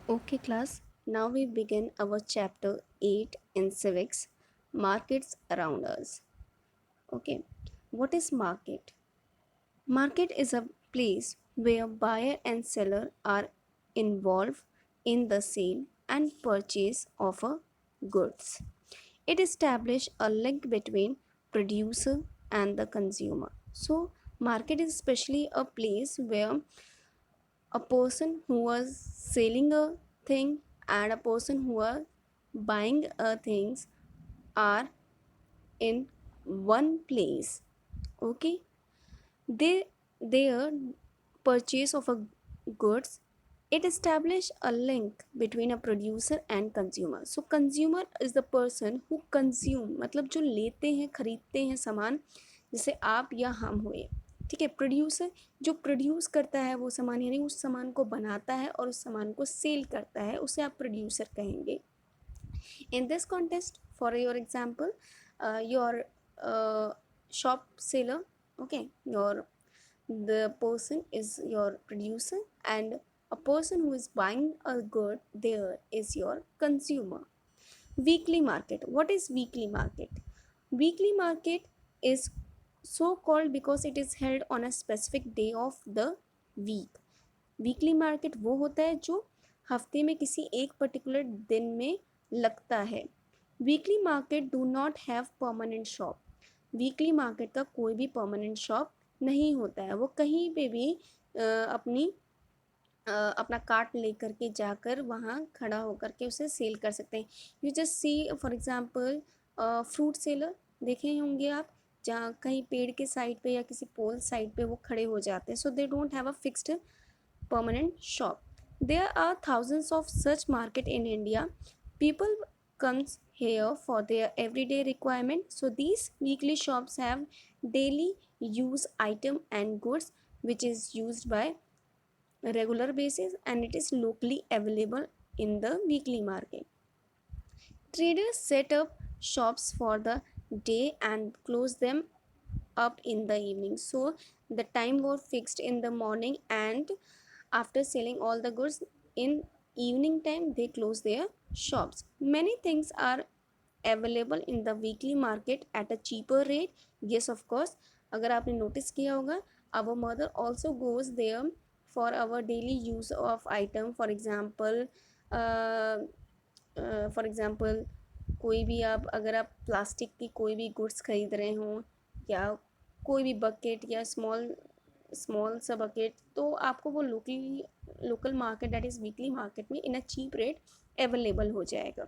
Okay, class, now we begin our chapter 8 in civics, markets around us. Okay, what is market? Market is a place where buyer and seller are involved in the sale and purchase of a goods. It establishes a link between producer and the consumer. So, market is especially a place where a person who was selling a thing and a person who are buying things are in one place. Okay, they their purchase of a goods, it establish a link between a producer and consumer. So consumer is the person who consume, मतलब जो लेते हैं खरीदते हैं सामान, जैसे आप या हम हुए। ठीक है, प्रोड्यूसर जो प्रोड्यूस करता है वो सामान, यानी उस सामान को बनाता है और उस सामान को सेल करता है, उसे आप प्रोड्यूसर कहेंगे। In this context, for your example, your shop seller, okay, your the person is your producer, and a person who is buying a good there is your consumer. Weekly market. What is weekly market? Weekly market is so called because it is held on a specific day of the week. Weekly market वो होता है जो हफ्ते में किसी एक particular दिन में लगता है। Weekly market do not have permanent shop. Weekly market का कोई भी परमानेंट शॉप नहीं होता है, वो कहीं पे भी अपना कार्ट लेकर के जाकर वहाँ खड़ा होकर के उसे सेल कर सकते हैं। You just see for example fruit seller देखे होंगे आप, जहाँ कहीं पेड़ के साइड पे या किसी पोल साइड पे वो खड़े हो जाते हैं। So they don't have a fixed permanent shop. There are thousands of such market in India. People comes here for their everyday requirement. So these weekly shops have daily use item and goods which is used by regular basis, and it is locally available in the weekly market. Traders set up shops for the day and close them up in the evening. So the time was fixed in the morning, and after selling all the goods in evening time they close their shops. Many things are available in the weekly market at a cheaper rate. Yes, of course, अगर आपने notice किया होगा, our mother also goes there for our daily use of item. uh, for example कोई भी आप, अगर आप plastic की कोई भी गुड्स खरीद रहे हों या कोई भी बकेट या स्मॉल स्मॉल सा बकेट, तो आपको वो local market, that is weekly market में इन अ चीप रेट अवेलेबल हो जाएगा।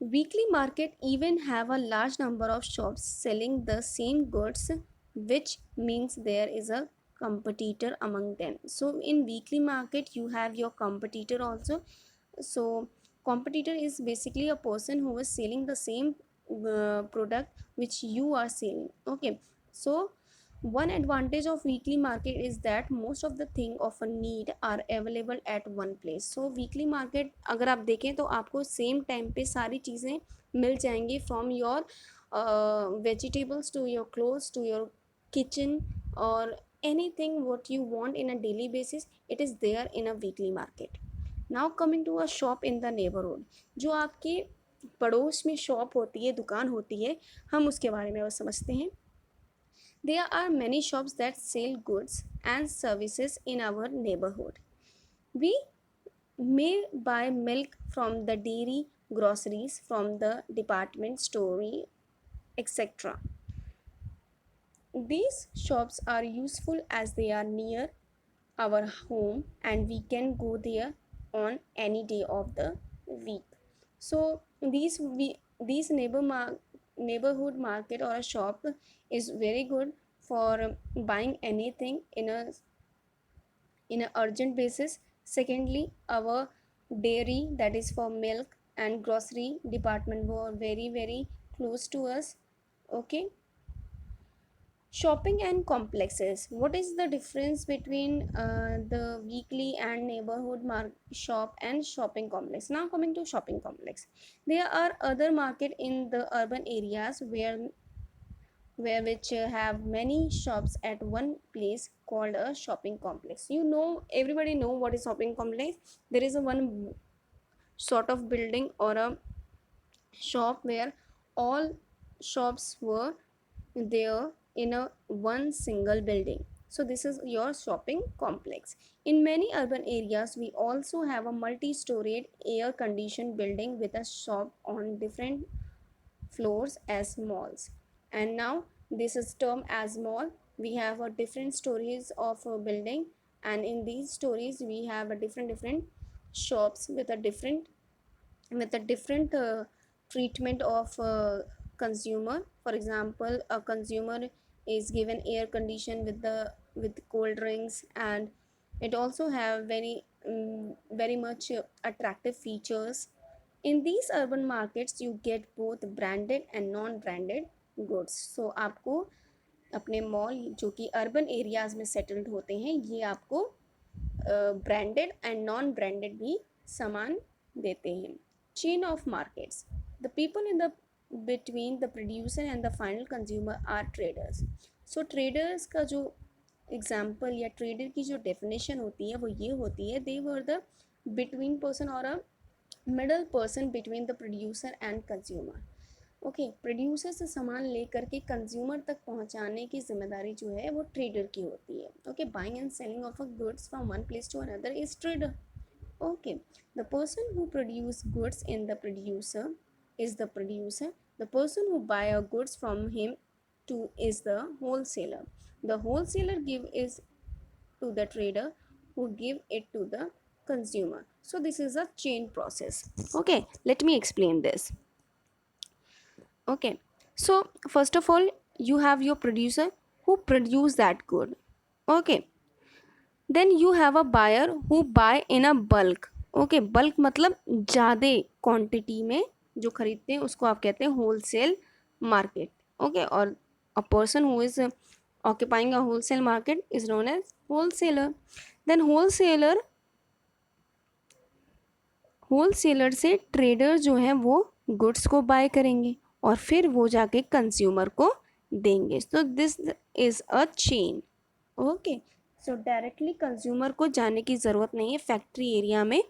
Weekly market even have a large number of shops selling the same goods, which means there is a competitor among them. So in weekly market you have your competitor also. So competitor is basically a person who is selling the same product which you are selling. Okay, so one advantage of weekly market is that most of the thing of a need are available at one place. So weekly market अगर आप देखें तो आपको same time पे सारी चीज़ें मिल जाएंगी, from your vegetables to your clothes to your kitchen or anything what you want in a daily basis, it is there in a weekly market. Now coming to a shop in the neighborhood, जो आपके पड़ोस में shop होती है, दुकान होती है, हम उसके बारे में बस समझते हैं। There are many shops that sell goods and services in our neighborhood. We may buy milk from the dairy, groceries from the department store, etc. These shops are useful as they are near our home and we can go there on any day of the week. So these neighborhood market or a shop is very good for buying anything in a urgent basis. Secondly, our dairy, that is for milk, and grocery department were very close to us. Okay, shopping and complexes. What is the difference between the weekly and neighborhood shop and shopping complex? Now coming to shopping complex, there are other market in the urban areas where where which have many shops at one place called a shopping complex. You know, everybody know what is shopping complex. There is a one sort of building or a shop where all shops were there in a one single building. So this is your shopping complex. In many urban areas we also have a multi-storied air conditioned building with a shop on different floors as malls. And now this is termed as mall. We have a different stories of a building, and in these stories we have a different shops with a different treatment of consumer. For example, a consumer is given air condition with cold drinks, and it also have very much attractive features. In these urban markets you get both branded and non branded goods. So आपको अपने mall जो कि urban areas में settled होते हैं ये आपको branded and non branded भी सामान देते हैं. Chain of markets. The people in the between the producer and the final consumer are traders. So traders का जो एग्जाम्पल या ट्रेडर की जो डेफिनेशन होती है वो ये होती है, दे वर द बिटवीन पर्सन और अ middle person between the producer and consumer. Okay, producer से सामान लेकर के कंज्यूमर तक पहुंचाने की जिम्मेदारी जो है वो ट्रेडर की होती है. Okay, buying and selling of a goods from one place to another is trader. Okay, the person who produce goods in the producer is the producer. The person who buy a goods from him to is the wholesaler. The wholesaler give is to the trader who give it to the consumer. So this is a chain process. Okay, let me explain this. Okay, so first of all you have your producer who produce that good. Okay, then you have a buyer who buy in a bulk. Okay, bulk मतलब ज़्यादा quantity में जो खरीदते हैं उसको आप कहते हैं होलसेल मार्केट. ओके, और a person who is occupying a wholesale market is known as wholesaler. Then wholesaler से ट्रेडर जो हैं वो गुड्स को बाय करेंगे और फिर वो जाके कंज्यूमर को देंगे. So this is a chain. Okay, so directly consumer को जाने की ज़रूरत नहीं है फैक्ट्री एरिया में.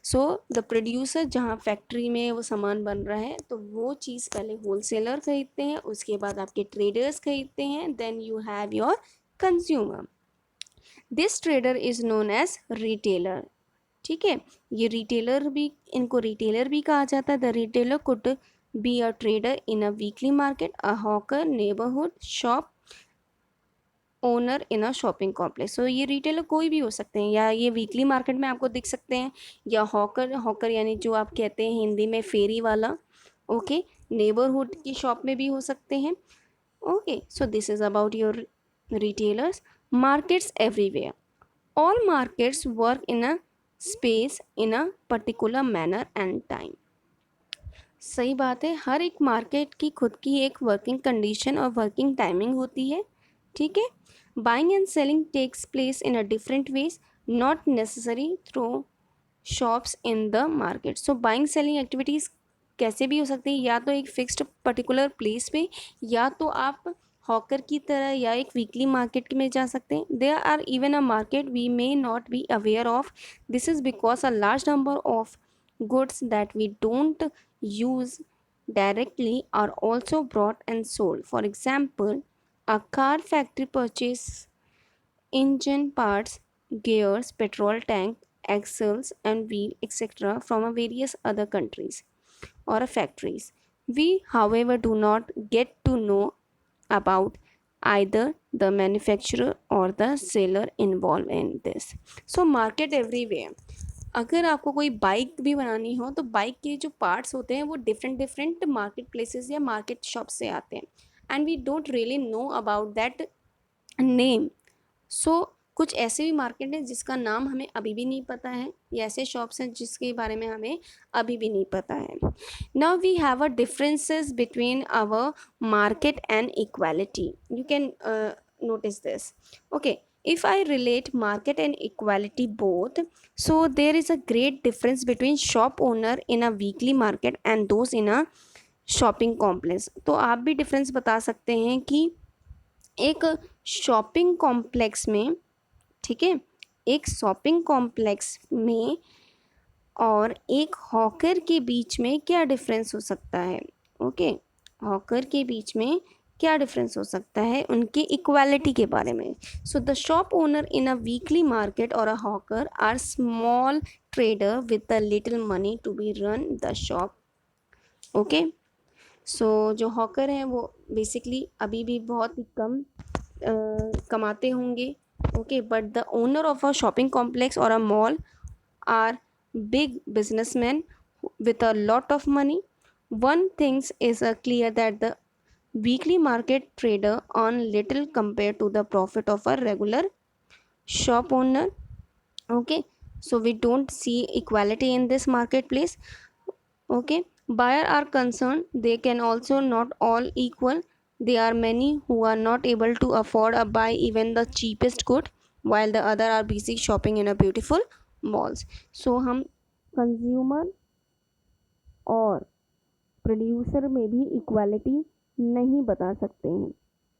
सो द प्रोड्यूसर जहाँ फैक्ट्री में वो सामान बन रहा है तो वो चीज़ पहले होलसेलर खरीदते हैं, उसके बाद आपके ट्रेडर्स खरीदते हैं, then you have your consumer. This trader is known as retailer. ठीक है, ये रिटेलर भी, इनको रिटेलर भी कहा जाता है. The retailer could be a trader in a weekly market, a hawker, neighbourhood shop owner in a shopping complex. So ये रिटेलर कोई भी हो सकते हैं, या ये वीकली मार्केट में आपको दिख सकते हैं, या हॉकर यानी जो आप कहते हैं हिंदी में फेरी वाला. ओके, नेबरहुड की शॉप में भी हो सकते हैं. Okay, so this is about your retailers. Markets everywhere. All markets work in a space in a particular manner and time. सही बात है, हर एक मार्केट की खुद की एक वर्किंग कंडीशन और वर्किंग टाइमिंग होती है. ठीक है, buying and selling takes place in a different ways, not necessary through shops in the market. So buying selling activities कैसे भी हो सकती है, या तो एक फिक्स्ड पर्टिकुलर प्लेस पे, या तो आप हॉकर की तरह या एक वीकली मार्केट में जा सकते हैं. There are even a market we may not be aware of. This is because a large number of goods that we don't use directly are also bought and sold. For example, a car factory purchase engine parts, gears, petrol tank, axles and wheel etc. from a various other countries or factories. We however do not get to know about either the manufacturer or the seller involved in this. So market everywhere. अगर आपको कोई bike भी बनानी हो तो bike के जो parts होते हैं वो डिफरेंट मार्केट प्लेसेस या मार्केट शॉप से आते हैं, and we don't really know about that name. So कुछ ऐसे भी मार्केट हैं जिसका नाम हमें अभी भी नहीं पता है, या ऐसे शॉप्स हैं जिसके बारे में हमें अभी भी नहीं पता है. Now we have a differences between our market and equality. You can notice this. Okay, if I relate market and equality both, so there is a great difference between shop owner in a weekly market and those in a shopping complex. तो आप भी difference बता सकते हैं कि एक shopping complex में, ठीक है, एक शॉपिंग कॉम्प्लेक्स में और एक हॉकर के बीच में क्या डिफरेंस हो सकता है। ओके, हॉकर के बीच में क्या डिफरेंस हो सकता है, उनके इक्वालिटी के बारे में। So the shop owner in a weekly market और a hawker are small trader with a little money to be run the shop. Okay, so जो हॉकर हैं वो बेसिकली अभी भी बहुत ही कम कमाते होंगे। Okay, but the owner of a shopping complex और अ mall are big businessmen with a lot of money. One thing is clear that the weekly market trader earn little compared to the profit of a regular shop owner. Okay, so we don't see equality in this marketplace. Okay, buyer are concerned they can also not all equal. There are many who are not able to afford or buy even the cheapest good, while the other are busy shopping in a beautiful malls. So हम consumer और producer में भी equality नहीं बता सकते हैं।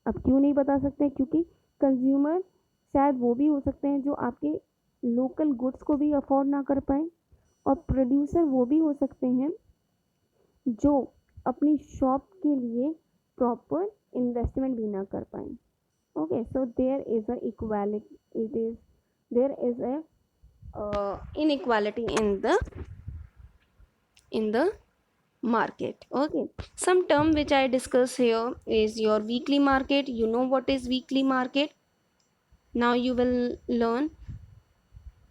अब क्यों नहीं बता सकते? क्योंकि कंज्यूमर शायद वो भी हो सकते हैं जो आपके लोकल गुड्स को भी अफोर्ड ना कर पाए, और प्रोड्यूसर वो भी हो सकते हैं जो अपनी शॉप के लिए प्रॉपर इन्वेस्टमेंट भी ना कर पाए। Okay, so there is a equality, it is there is a inequality in the market. Okay, some term which I discuss here is your weekly market. You know what is weekly market? Now you will learn.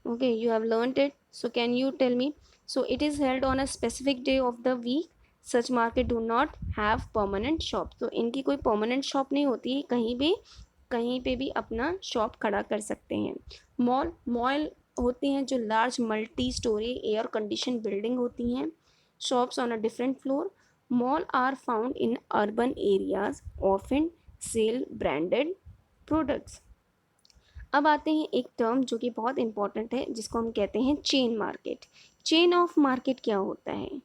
Okay, you have learned it, so can you tell me? So it is held on a specific day of the week. Such market do not have permanent shop. तो इनकी कोई permanent shop नहीं होती है, कहीं पे भी अपना शॉप खड़ा कर सकते हैं। मॉल होते हैं जो large multi storey air condition building होती हैं। Shops on a different floor. Mall are found in urban areas, often sell branded products. अब आते हैं एक टर्म जो कि बहुत इंपॉर्टेंट है, जिसको हम कहते हैं chain market. Chain of market क्या होता है?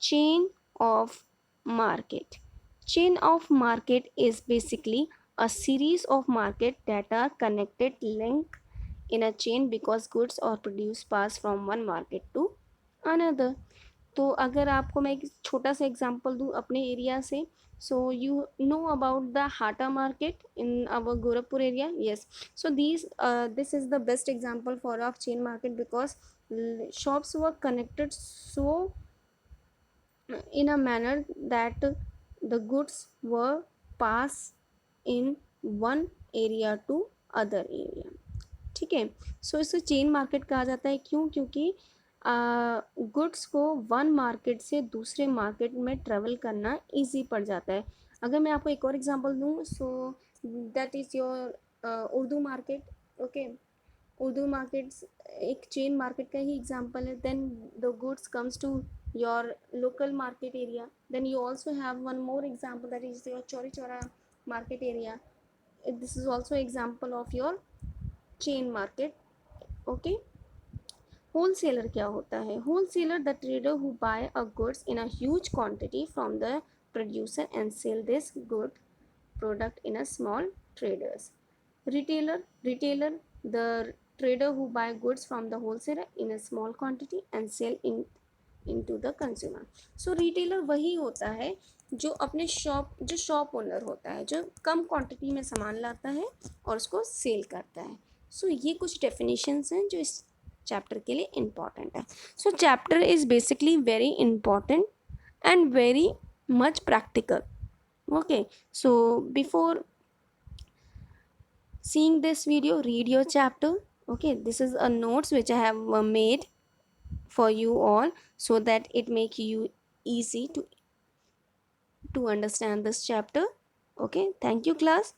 Chain of market, chain of market is basically a series of market that are connected link in a chain because goods or produce pass from one market to another. तो अगर आपको मैं एक छोटा सा एग्जांपल दूँ अपने एरिया से, so you know about the Hata market in our Gorakhpur area. Yes, so this is the best example for of chain market because shops were connected so in a manner that the goods were passed in one area to other area। ठीक है, सो इसे chain market कहा जाता है। क्यों? क्योंकि goods को one market से दूसरे मार्केट में ट्रेवल करना इजी पड़ जाता है। अगर मैं आपको एक और एग्जांपल दूँ, so that is your Urdu market. Okay, Urdu markets एक चेन मार्केट का ही एग्जांपल है। Then the goods comes to your local market area. Then you also have one more example that is your Chauri Chaura market area. This is also example of your chain market. Okay, wholesaler क्या होता है? Wholesaler the trader who buy a goods in a huge quantity from the producer and sell this good product in a small traders। Retailer the trader who buy goods from the wholesaler in a small quantity and sell into the consumer। so retailer वही होता है जो अपने जो shop owner होता है, जो कम quantity में सामान लाता है और उसको सेल करता है। ये कुछ डेफिनेशंस हैं जो इस चैप्टर के लिए इम्पॉर्टेंट है। Chapter is basically very important and very much practical। Okay, so before seeing this video, read your chapter। Okay, this is a notes which I have made for you all so that it make you easy to understand this chapter। Okay, thank you class।